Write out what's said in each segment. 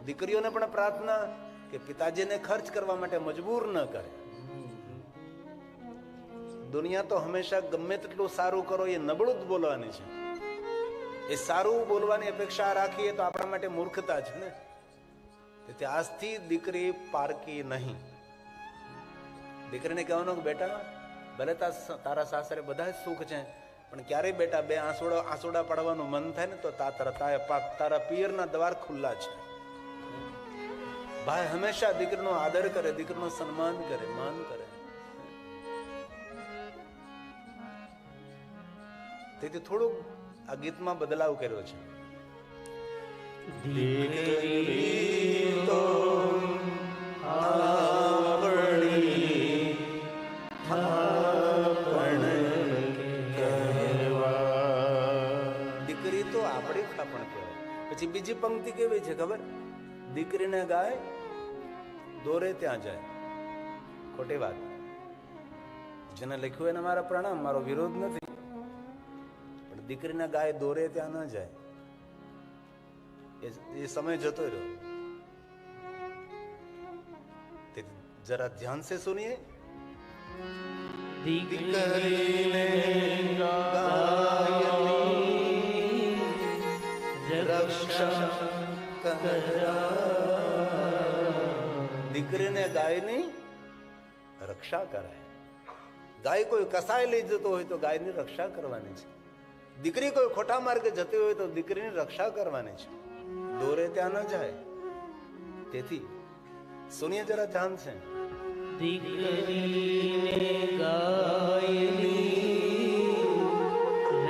દીકરીઓને પણ પ્રાર્થના કે પિતાજીને ખર્ચ કરવા માટે મજબૂર ન કરે. દુનિયા તો હંમેશા ગમે તેટલું સારું કરો એ નબળું જ બોલવાની છે. એ સારું બોલવાની અપેક્ષા રાખીએ તો આપણા માટે મૂર્ખતા છે ને. તેથી આજથી દીકરી પારકી નહીં. દીકરીને કહેવાનું કે બેટા ભલે તારા સાસરે બધા જ સુખ છે, પણ ક્યારેય બેટા બે આંસુડા પડવાનું મન થાય ને તો તારા પિયરના દ્વાર ખુલ્લા છે. ભાઈ હંમેશા દીકરીનો આદર કરે, દીકરીનો સન્માન કરે, માન કરે. તેથી થોડુંક આ ગીતમાં બદલાવ કર્યો છે. દીકરી તો દીકરી તો આપણી ખાપણ કહેવાય. પછી બીજી પંક્તિ કેવી છે ખબર? દીકરીને ગાય દોરે ત્યાં જાય. ખોટી વાત. જેને લખ્યું એને મારા પ્રણામ, મારો વિરોધ નથી, પણ દીકરીને ગાય દોરે ત્યાં ન જાય. એ સમય જતો રહ્યો. जरा ध्यान से सुनिए. દીકરીને ગાયની રક્ષા દીકરીને ગાયની રક્ષા કરાય. ગાય કોઈ કસાય લઈ જતો હોય તો ગાયની રક્ષા કરવાની છે. દીકરી કોઈ ખોટા માર્ગે જતી હોય તો દીકરીની રક્ષા કરવાની છે. દોરે ત્યાં ન જાય. તેથી સુનિए जरा ध्यान से. દીકરીને ગાયની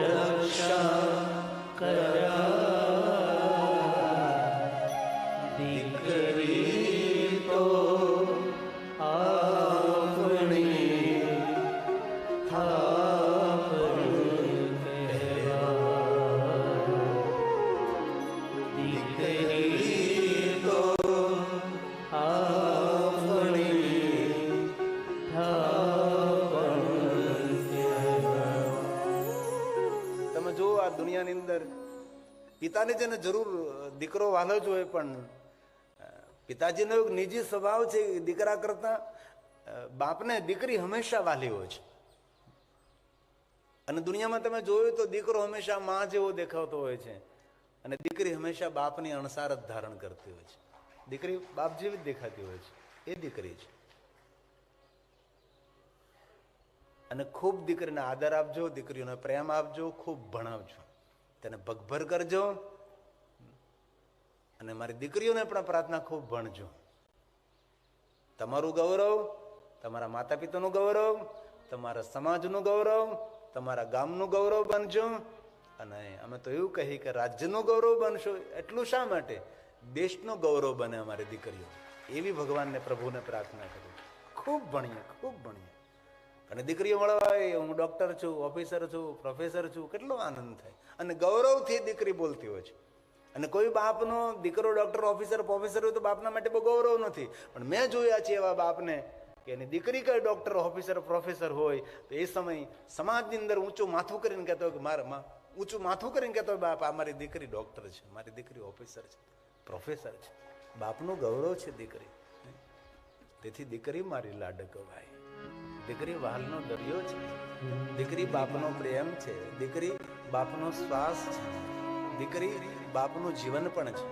રક્ષા કરાય. દીકરી તો આપણી થાપણ કહેવાય. દીકરી તો દુનિયાની અંદર પિતાને જેને જરૂર દીકરો વાલો જ હોય, પણ પિતાજીનો એક નિજી સ્વભાવ છે. દીકરા કરતા બાપને દીકરી હંમેશા વાલી હોય છે. અને દુનિયામાં તમે જોયું તો દીકરો હંમેશા માં જેવો દેખાતો હોય છે, અને દીકરી હંમેશા બાપની અણસાર જ ધારણ કરતી હોય છે. દીકરી બાપ જેવી જ દેખાતી હોય છે. એ દીકરી છે. અને ખૂબ દીકરીને આદર આપજો, દીકરીઓને પ્રેમ આપજો, ખૂબ ભણાવજો, તેને પગભર કરજો. અને મારી દીકરીઓને પણ પ્રાર્થના, ખૂબ ભણજો. તમારું ગૌરવ, તમારા માતા પિતાનું ગૌરવ, તમારા સમાજનું ગૌરવ, તમારા ગામનું ગૌરવ બનજો. અને અમે તો એવું કહી કે રાજ્યનું ગૌરવ બનશો. એટલું શા માટે? દેશનું ગૌરવ બને અમારી દીકરીઓ. એવી ભગવાનને, પ્રભુને પ્રાર્થના કરું. ખૂબ ભણીએ, ખૂબ ભણીએ. અને દીકરીઓ મળવા હું ડોક્ટર છું, ઓફિસર છું, પ્રોફેસર છું, કેટલો આનંદ થાય. અને ગૌરવથી દીકરી બોલતી હોય છે. અને કોઈ બાપનો દીકરો ડોક્ટર, ઓફિસર, પ્રોફેસર હોય તો બાપના માટે બહુ ગૌરવ નથી. પણ મેં જોયા છે એવા બાપને કે એની દીકરી કઈ ડોક્ટર, ઓફિસર, પ્રોફેસર હોય તો એ સમય સમાજની અંદર ઊંચું માથું કરીને કહેતો હોય કે ઊંચું માથું કરીને કહેતો હોય, બાપ આ મારી દીકરી ડોક્ટર છે, મારી દીકરી ઓફિસર છે, પ્રોફેસર છે. બાપનું ગૌરવ છે દીકરી. તેથી દીકરી મારી લાડકવાય. દીકરી વાલનો દરિયો છે. દીકરી બાપનો પ્રેમ છે. દીકરી બાપનો શ્વાસ છે. દીકરી બાપનું જીવન પણ છે.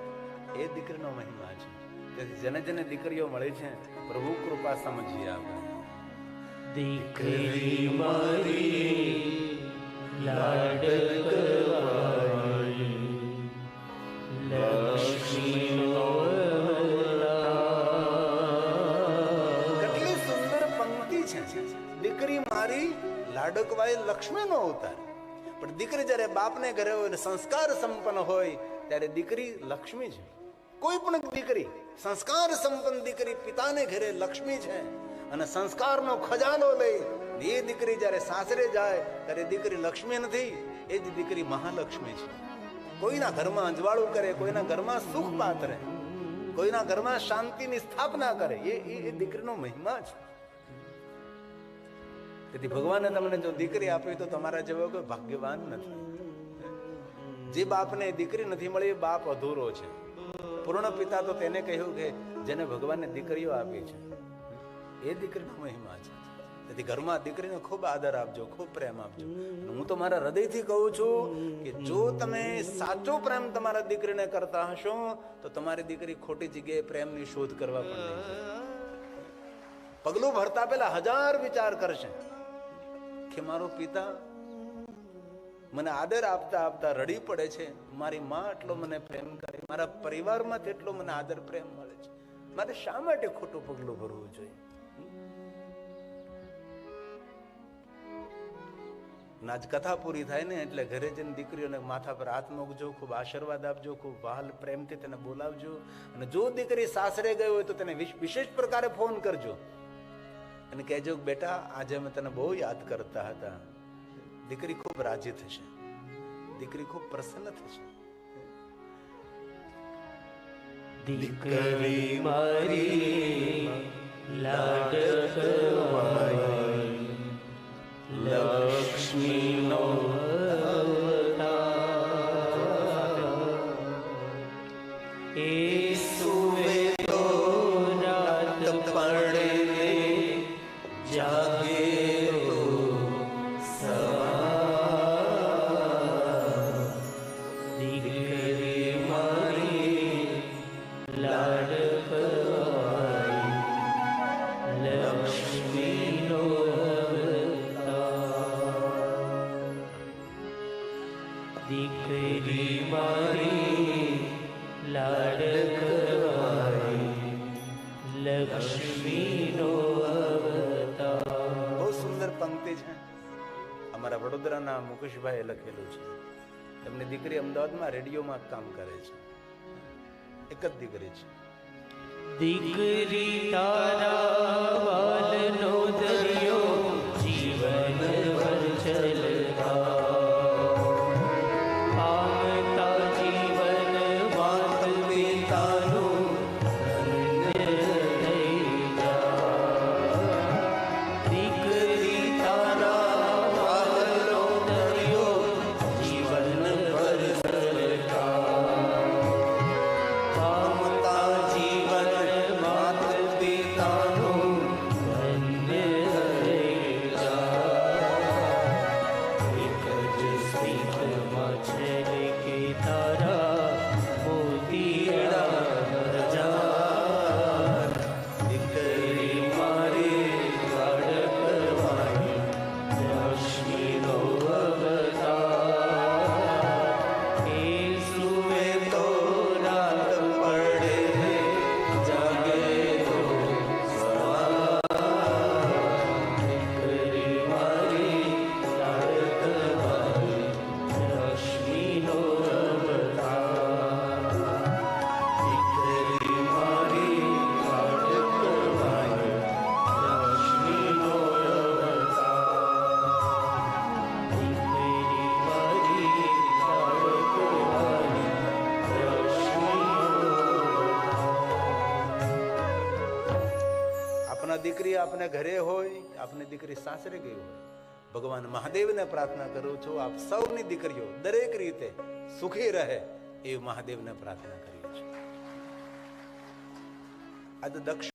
એ દીકરીનો મહિમા છે. તેથી જેને જેને દીકરીઓ મળી છે, પ્રભુ કૃપા સમજી આવે. દીકરી મારી લાડકવાય, લક્ષ્મીનો દીકરી મારી લાડકવાય, લક્ષ્મીનો અવતાર. પણ દીકરી જયારે બાપને ઘરે હોય, સંસ્કાર સંપન્ન હોય, ત્યારે દીકરી લક્ષ્મી છે. કોઈ પણ દીકરી સંસ્કાર સંપન્ન દીકરી પિતાને ઘરે લક્ષ્મી છે. અને સંસ્કારનો ખજાનો લઈ એ દીકરી જયારે સાસરે જાય ત્યારે દીકરી લક્ષ્મી નથી, એ જ દીકરી મહાલક્ષ્મી છે. કોઈના ઘરમાં અંજવાળું કરે, કોઈના ઘરમાં સુખ પાત્રે, કોઈના ઘરમાં શાંતિની સ્થાપના કરે, એ દીકરીનો મહિમા છે. તેથી ભગવાને તમને જો દીકરી આપી તો તમારા જેવો કોઈ ભાગ્યવાન નથી. જે બાપને દીકરી નથી મળી, બાપ અધૂરો છે. પૂર્ણ પિતા તો તેને કહ્યું કે જેને ભગવાનને દીકરીઓ આપી છે એ દીકરીનો મહિમા છે. તેથી ઘરમાં દીકરીને ખૂબ આદર આપજો, ખૂબ પ્રેમ આપજો. હું તો મારા હૃદયથી કહું છું કે જો તમે સાચો પ્રેમ તમારા દીકરીને કરતા હશો તો તમારી દીકરી ખોટી જગ્યાએ પ્રેમની શોધ કરવા પણ નહીં જાય. પગલું ભરતા પહેલા 1000 વિચાર કરશે કે મારો પિતા મને આદર આપતા આપતા રડી પડે છે, મારી માં એટલો મને પ્રેમ કરે, મારા પરિવારમાંથી એટલો મને આદર પ્રેમ મળે છે, મારે શા માટે ખોટું પગલું ભરવું જોઈએ? આજ કથા પૂરી થાય ને એટલે ઘરે જઈને દીકરીઓને માથા પર હાથ મૂકજો, ખૂબ આશીર્વાદ આપજો, ખૂબ વહાલ પ્રેમથી તેને બોલાવજો. અને જો દીકરી સાસરે ગઈ હોય તો તેને વિશેષ પ્રકારે ફોન કરજો અને કહેજો બેટા આજે અમે તને બહુ યાદ કરતા હતા. દીકરી ખૂબ રાજી થશે, દીકરી ખૂબ પ્રસન્ન થશે. દીકરી મારી લાડકવાઈ લક્ષ્મીનો એ સુવે તો રાત પડે જાગે તો સવાર. દીકરી મારી લાડકવાઈ લક્ષ્મીનો દીકરી મારી લાડકવાઈ લક્ષ્મીનો અવતાર. બહુ સુંદર પંક્તિ છે, અમારા વડોદરાના મુકેશભાઈએ લખેલું છે. તેમની દીકરી અમદાવાદમાં રેડિયોમાં કામ કરે છે, એક જ દીકરી છે. દીકરી તારા વાલનો દરિયો જીવન ભર ચલતા દીકરી આપને ઘરે હોય, આપની દીકરી સાસરે ગઈ હોય, ભગવાન મહાદેવને પ્રાર્થના કરું છું આપ સૌની દીકરીઓ દરેક રીતે સુખી રહે એ મહાદેવને પ્રાર્થના કરીએ છીએ. આજે દક્ષ